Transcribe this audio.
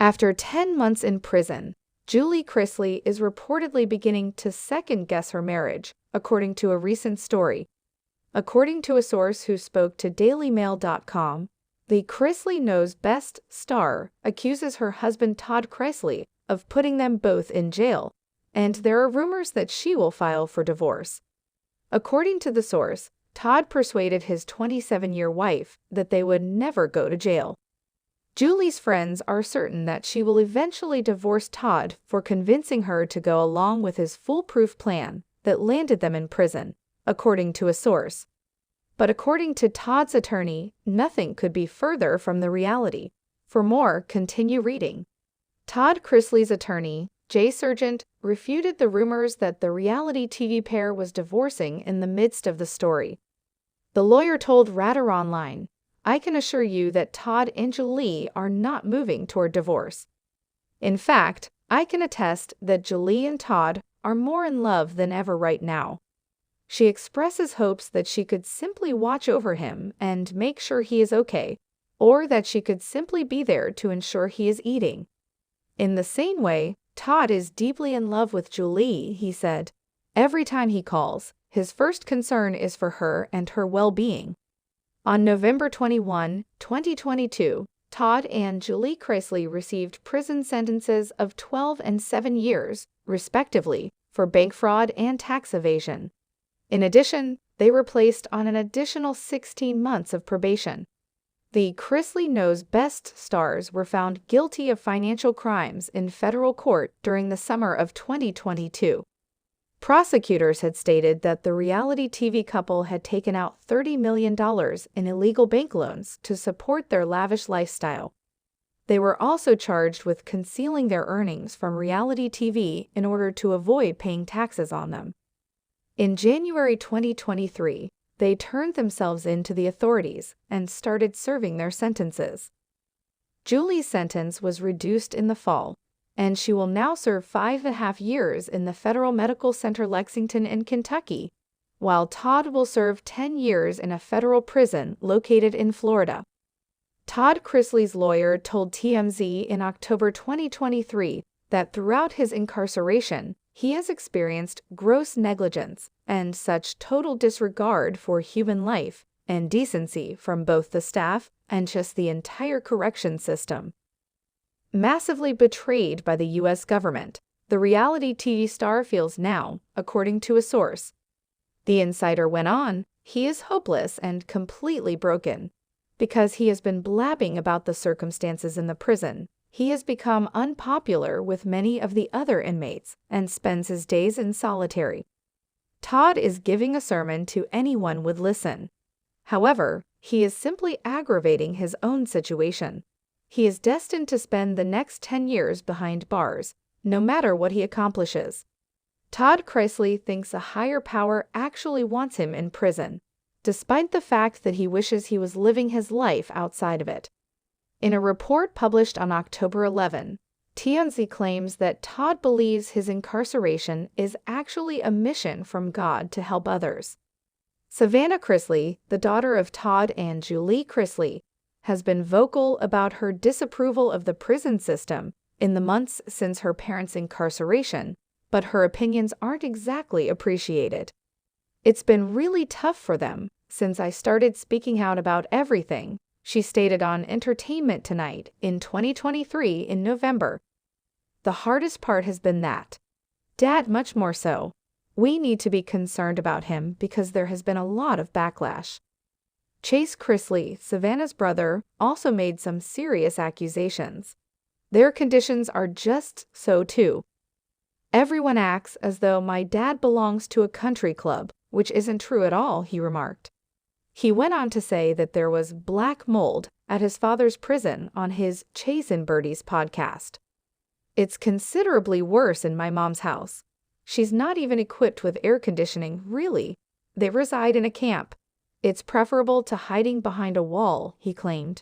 After 10 months in prison, Julie Chrisley is reportedly beginning to second-guess her marriage, according to a recent story. According to a source who spoke to DailyMail.com, the Chrisley Knows Best star accuses her husband Todd Chrisley of putting them both in jail, and there are rumors that she will file for divorce. According to the source, Todd persuaded his 27-year wife that they would never go to jail. Julie's friends are certain that she will eventually divorce Todd for convincing her to go along with his foolproof plan that landed them in prison, according to a source. But according to Todd's attorney, nothing could be further from the reality. For more, continue reading. Todd Chrisley's attorney, Jay Sargent, refuted the rumors that the reality TV pair was divorcing in the midst of the story. The lawyer told Radar Online, "I can assure you that Todd and Julie are not moving toward divorce. In fact, I can attest that Julie and Todd are more in love than ever right now. She expresses hopes that she could simply watch over him and make sure he is okay, or that she could simply be there to ensure he is eating. In the same way, Todd is deeply in love with Julie," he said. "Every time he calls, his first concern is for her and her well-being." On November 21, 2022, Todd and Julie Chrisley received prison sentences of 12 and 7 years, respectively, for bank fraud and tax evasion. In addition, they were placed on an additional 16 months of probation. The Chrisley Knows Best stars were found guilty of financial crimes in federal court during the summer of 2022. Prosecutors had stated that the reality TV couple had taken out $30 million in illegal bank loans to support their lavish lifestyle. They were also charged with concealing their earnings from reality TV in order to avoid paying taxes on them. In January 2023, they turned themselves in to the authorities and started serving their sentences. Julie's sentence was reduced in the fall, and she will now serve 5.5 years in the Federal Medical Center Lexington in Kentucky, while Todd will serve 10 years in a federal prison located in Florida. Todd Chrisley's lawyer told TMZ in October 2023 that throughout his incarceration, he has experienced gross negligence and such total disregard for human life and decency from both the staff and just the entire correction system. Massively betrayed by the U.S. government, the reality TV star feels now, according to a source. The insider went on, "He is hopeless and completely broken. Because he has been blabbing about the circumstances in the prison, he has become unpopular with many of the other inmates and spends his days in solitary. Todd is giving a sermon to anyone who would listen. However, he is simply aggravating his own situation. He is destined to spend the next 10 years behind bars, no matter what he accomplishes." Todd Chrisley thinks a higher power actually wants him in prison, despite the fact that he wishes he was living his life outside of it. In a report published on October 11, TMZ claims that Todd believes his incarceration is actually a mission from God to help others. Savannah Chrisley, the daughter of Todd and Julie Chrisley, has been vocal about her disapproval of the prison system in the months since her parents' incarceration, but her opinions aren't exactly appreciated. "It's been really tough for them since I started speaking out about everything," she stated on Entertainment Tonight in 2023 in November. "The hardest part has been that. Dad much more so. We need to be concerned about him because there has been a lot of backlash." Chase Chrisley, Savannah's brother, also made some serious accusations. "Their conditions are just so too. Everyone acts as though my dad belongs to a country club, which isn't true at all," he remarked. He went on to say that there was black mold at his father's prison on his Chase and Birdie's podcast. "It's considerably worse in my mom's house. She's not even equipped with air conditioning, really. They reside in a camp. It's preferable to hiding behind a wall," he claimed.